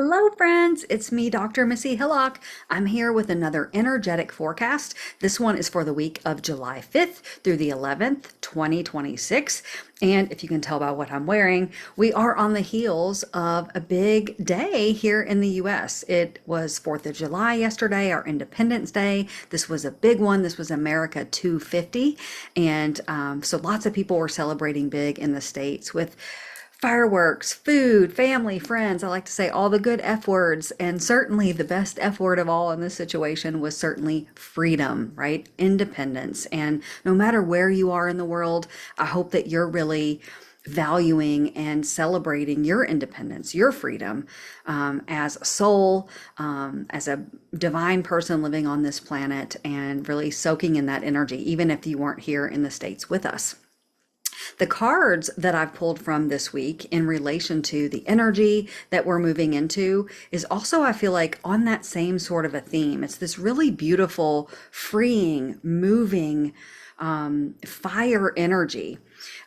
Hello, friends. It's me, Dr. Missy Hillock. I'm here with another energetic forecast. This one is for the week of July 5th through the 11th, 2026. And if you can tell by what I'm wearing, we are on the heels of a big day here in the US. It was 4th of July yesterday, our Independence Day. This was a big one. This was America 250. And so lots of people were celebrating big in the States with fireworks, food, family, friends. I like to say all the good F words. And certainly the best F word of all in this situation was certainly freedom, right? Independence. And no matter where you are in the world, I hope that you're really valuing and celebrating your independence, your freedom as a soul, as a divine person living on this planet, and really soaking in that energy, even if you weren't here in the States with us. The cards that I've pulled from this week in relation to the energy that we're moving into is also, I feel like, on that same sort of a theme. It's this really beautiful, freeing, moving fire energy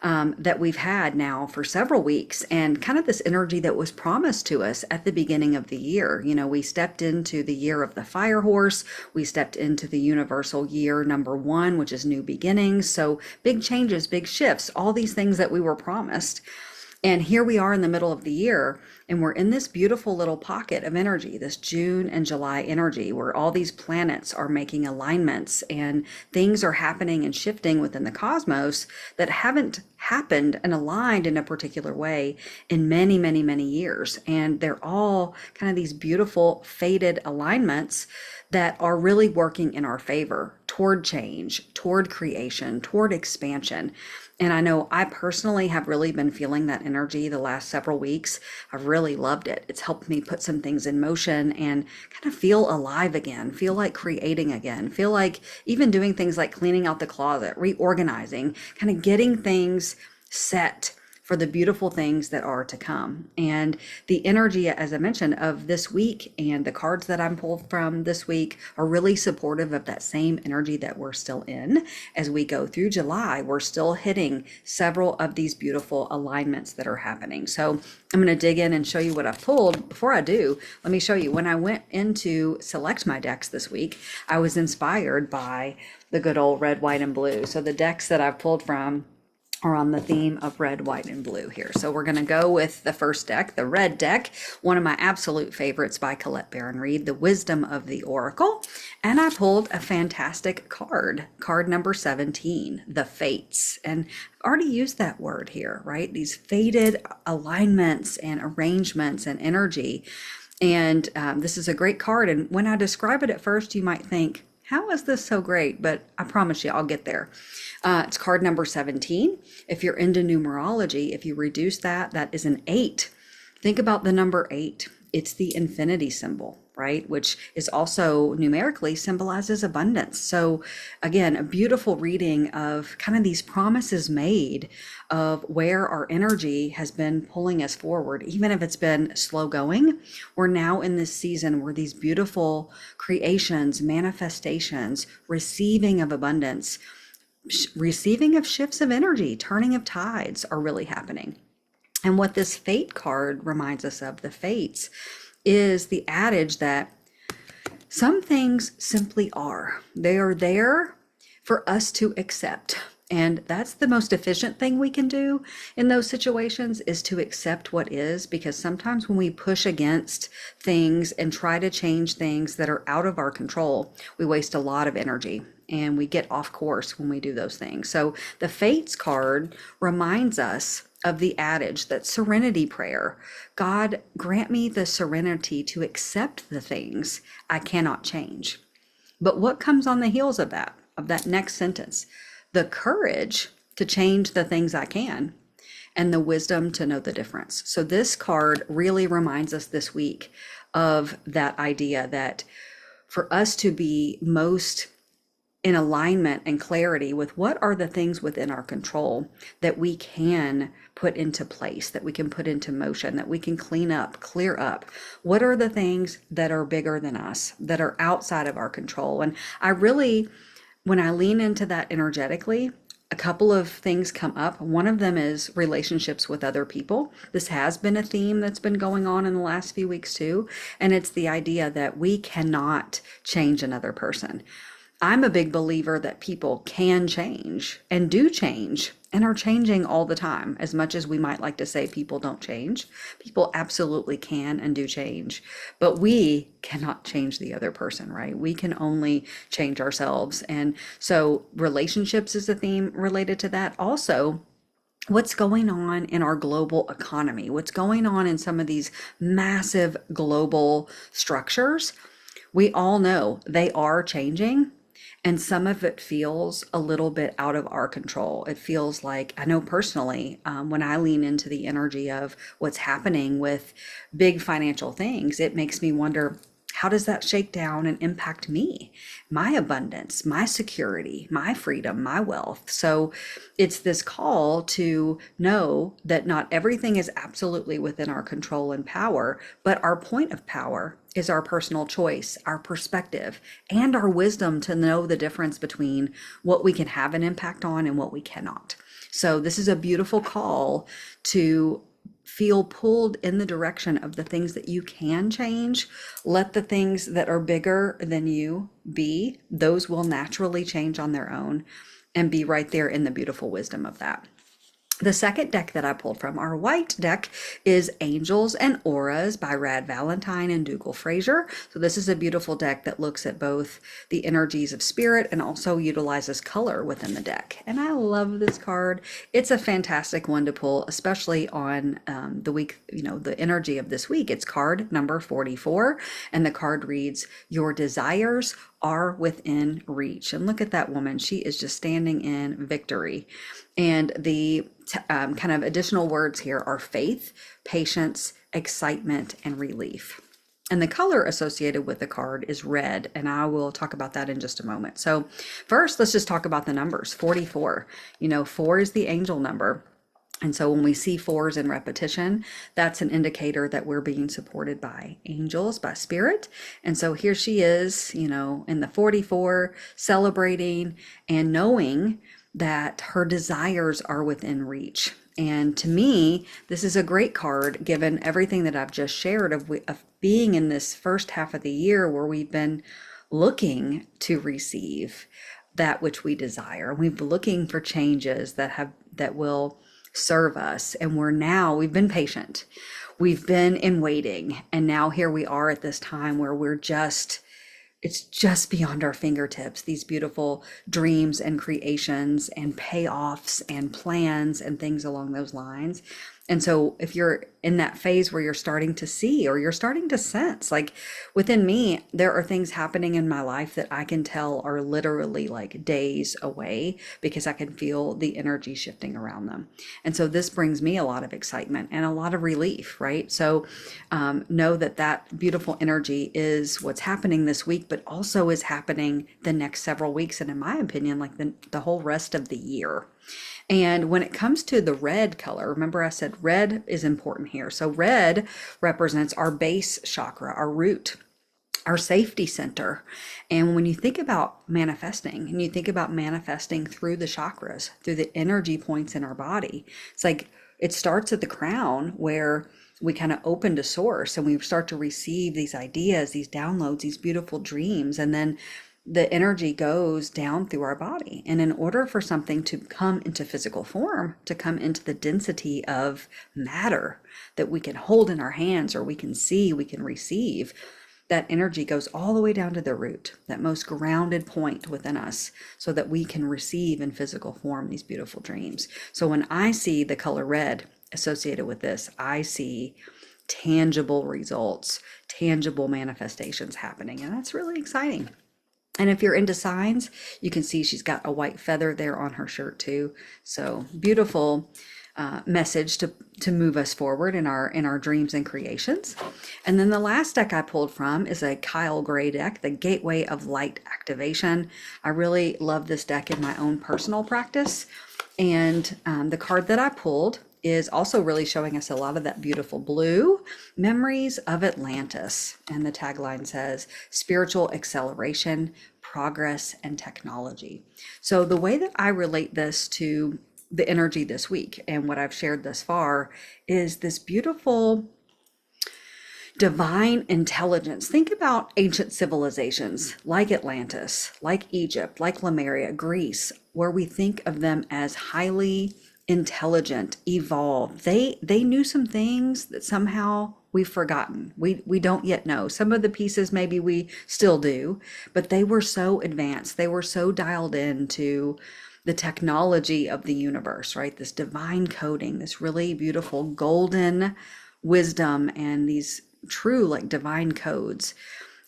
that we've had now for several weeks, and kind of this energy that was promised to us at the beginning of the year. You know, we stepped into the year of the fire horse. We stepped into the universal year number 1, which is new beginnings. So big changes, big shifts, all these things that we were promised. And here we are in the middle of the year, and we're in this beautiful little pocket of energy, this June and July energy, where all these planets are making alignments and things are happening and shifting within the cosmos that haven't happened and aligned in a particular way in many, many, many years. And they're all kind of these beautiful faded alignments that are really working in our favor toward change, toward creation, toward expansion. And I know I personally have really been feeling that energy the last several weeks. I've really loved it. It's helped me put some things in motion and kind of feel alive again, feel like creating again, feel like even doing things like cleaning out the closet, reorganizing, kind of getting things set for the beautiful things that are to come. And the energy, as I mentioned, of this week and the cards that I'm pulled from this week are really supportive of that same energy that we're still in. As we go through July, we're still hitting several of these beautiful alignments that are happening. So I'm going to dig in and show you what I've pulled. Before I do, let me show you. When I went in to select my decks this week, I was inspired by the good old red, white, and blue. So the decks that I've pulled from are on the theme of red, white, and blue here. So we're going to go with the first deck, the red deck, one of my absolute favorites by Colette Baron Reed, The Wisdom of the Oracle. And I pulled a fantastic card number 17, the Fates. And I've already used that word here, right? These fated alignments and arrangements and energy. And this is a great card. And when I describe it at first, you might think, how is this so great? But I promise you, I'll get there. It's card number 17. If you're into numerology, if you reduce that, that is an 8. Think about the number 8. It's the infinity symbol, right? Which is also numerically symbolizes abundance. So again, a beautiful reading of kind of these promises made of where our energy has been pulling us forward. Even if it's been slow going, we're now in this season where these beautiful creations, manifestations, receiving of abundance, receiving of shifts of energy, turning of tides are really happening. And what this fate card reminds us of, the fates, is the adage that some things simply are. They are there for us to accept. And that's the most efficient thing we can do in those situations, is to accept what is, because sometimes when we push against things and try to change things that are out of our control, we waste a lot of energy and we get off course when we do those things. So the Fates card reminds us of the adage, that serenity prayer. God, grant me the serenity to accept the things I cannot change. But what comes on the heels of that next sentence? The courage to change the things I can, and the wisdom to know the difference. So this card really reminds us this week of that idea that for us to be most in alignment and clarity with what are the things within our control that we can put into place, that we can put into motion, that we can clean up, clear up. What are the things that are bigger than us, that are outside of our control? And I really, when I lean into that energetically, a couple of things come up. One of them is relationships with other people. This has been a theme that's been going on in the last few weeks too. And it's the idea that we cannot change another person. I'm a big believer that people can change and do change and are changing all the time. As much as we might like to say people don't change, people absolutely can and do change. But we cannot change the other person, right? We can only change ourselves. And so relationships is a theme related to that. Also, what's going on in our global economy, what's going on in some of these massive global structures, we all know they are changing. And some of it feels a little bit out of our control. It feels like, I know personally, when I lean into the energy of what's happening with big financial things, it makes me wonder, how does that shake down and impact me, my abundance, my security, my freedom, my wealth? So it's this call to know that not everything is absolutely within our control and power, but our point of power is our personal choice, our perspective, and our wisdom to know the difference between what we can have an impact on and what we cannot. So this is a beautiful call to feel pulled in the direction of the things that you can change. Let the things that are bigger than you be. Those will naturally change on their own, and be right there in the beautiful wisdom of that. The second deck that I pulled from, our white deck, is Angels and Auras by Rad Valentine and Dougal Fraser. So this is a beautiful deck that looks at both the energies of spirit and also utilizes color within the deck. And I love this card. It's a fantastic one to pull, especially on the week, the energy of this week. It's card number 44, and the card reads, "Your desires are within reach." And look at that woman. She is just standing in victory. And the kind of additional words here are faith, patience, excitement, and relief. And the color associated with the card is red, and I will talk about that in just a moment. So first, let's just talk about the numbers. 44. 4 is the angel number. And so when we see 4s in repetition, that's an indicator that we're being supported by angels, by spirit. And so here she is, in the 44, celebrating and knowing that her desires are within reach. And to me, this is a great card given everything that I've just shared of being in this first half of the year where we've been looking to receive that which we desire. We've been looking for changes that will serve us. And we've been patient. We've been in waiting. And now here we are at this time where it's just beyond our fingertips, these beautiful dreams and creations and payoffs and plans and things along those lines. And so if you're in that phase where you're starting to see or you're starting to sense, like within me, there are things happening in my life that I can tell are literally like days away because I can feel the energy shifting around them. And so this brings me a lot of excitement and a lot of relief, right? So know that beautiful energy is what's happening this week, but also is happening the next several weeks. And in my opinion, like the whole rest of the year. And when it comes to the red color, remember I said red is important here. So red represents our base chakra, our root, our safety center. And when you think about manifesting, and you think about manifesting through the chakras, through the energy points in our body, it's like it starts at the crown where we kind of open to source and we start to receive these ideas, these downloads, these beautiful dreams. And then the energy goes down through our body. And in order for something to come into physical form, to come into the density of matter that we can hold in our hands or we can see, we can receive, that energy goes all the way down to the root, that most grounded point within us, so that we can receive in physical form these beautiful dreams. So when I see the color red associated with this, I see tangible results, tangible manifestations happening. And that's really exciting. And if you're into signs, you can see she's got a white feather there on her shirt too. So beautiful message to move us forward in our dreams and creations. And then the last deck I pulled from is a Kyle Gray deck, the Gateway of Light Activation. I really love this deck in my own personal practice. And the card that I pulled is also really showing us a lot of that beautiful blue, memories of Atlantis. And the tagline says spiritual acceleration, progress, and technology. So the way that I relate this to the energy this week and what I've shared thus far is this beautiful divine intelligence. Think about ancient civilizations like Atlantis, like Egypt, like Lemuria, Greece, where we think of them as highly intelligent, evolved. They knew some things that somehow we've forgotten. We don't yet know. Some of the pieces maybe we still do, but they were so advanced. They were so dialed into the technology of the universe, right? This divine coding, this really beautiful golden wisdom, and these true like divine codes.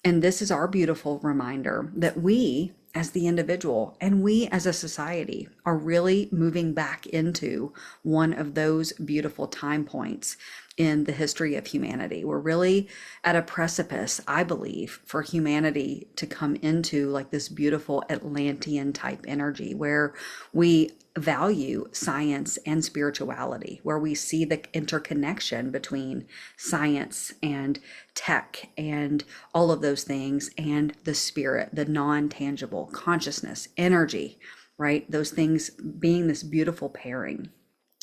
And this is our beautiful reminder that we as the individual and we as a society are really moving back into one of those beautiful time points in the history of humanity. We're really at a precipice, I believe, for humanity to come into like this beautiful Atlantean type energy where we value science and spirituality, where we see the interconnection between science and tech and all of those things, and the spirit, the non-tangible consciousness, energy, right? Those things being this beautiful pairing.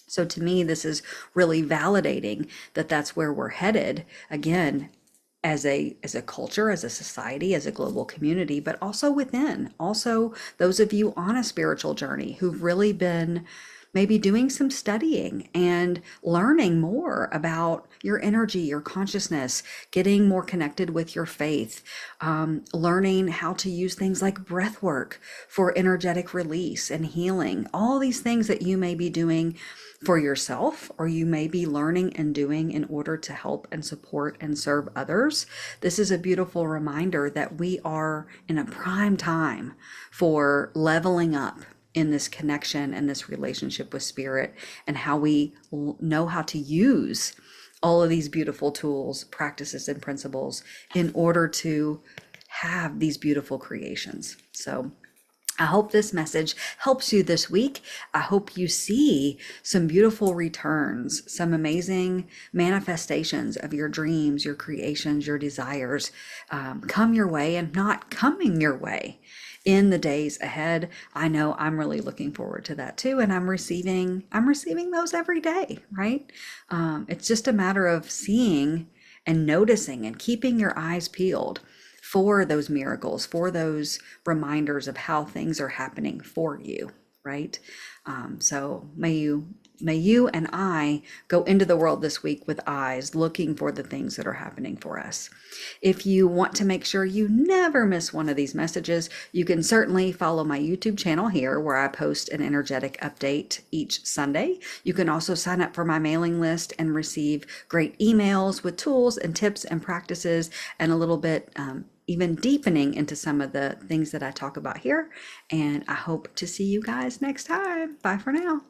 So to me, this is really validating that that's where we're headed again, as a culture, as a society, as a global community, but also within. Also, those of you on a spiritual journey who've really been maybe doing some studying and learning more about your energy, your consciousness, getting more connected with your faith, learning how to use things like breath work for energetic release and healing, all these things that you may be doing for yourself, or you may be learning and doing in order to help and support and serve others. This is a beautiful reminder that we are in a prime time for leveling up in this connection and this relationship with spirit, and how we know how to use all of these beautiful tools, practices, and principles in order to have these beautiful creations. So I hope this message helps you this week. I hope you see some beautiful returns, some amazing manifestations of your dreams, your creations, your desires come your way and not coming your way in the days ahead. I know I'm really looking forward to that too, and I'm receiving those every day, right? It's just a matter of seeing and noticing and keeping your eyes peeled for those miracles, for those reminders of how things are happening for you, right? So may you and I go into the world this week with eyes looking for the things that are happening for us. If you want to make sure you never miss one of these messages, you can certainly follow my YouTube channel here, where I post an energetic update each Sunday. You can also sign up for my mailing list and receive great emails with tools and tips and practices, and a little bit even deepening into some of the things that I talk about here. And I hope to see you guys next time. Bye for now.